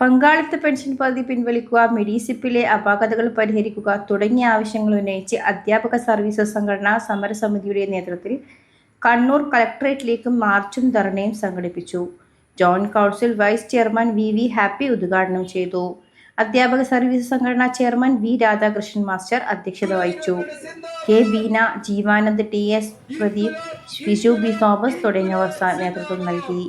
പങ്കാളിത്ത പെൻഷൻ പദ്ധതി പിൻവലിക്കുക, മെഡിസിപ്പിലെ അപാകതകൾ പരിഹരിക്കുക തുടങ്ങിയ ആവശ്യങ്ങൾ ഉന്നയിച്ച് അധ്യാപക സർവീസസ് സംഘടനാ സമരസമിതിയുടെ നേതൃത്വത്തിൽ കണ്ണൂർ കളക്ടറേറ്റിലേക്ക് മാർച്ചും ധർണയും സംഘടിപ്പിച്ചു. Joint council vice chairman V Happy ഉദ്ഘാടനം ചെയ്തു. അധ്യാപക സർവീസ് സംഘടനാ ചെയർമാൻ വി രാധാകൃഷ്ണൻ മാസ്റ്റർ അധ്യക്ഷത വഹിച്ചു. K Beena, Jeevanand, TS. Pradeep, Viju B Thomas തുടങ്ങിയവർ നേതൃത്വം നൽകി.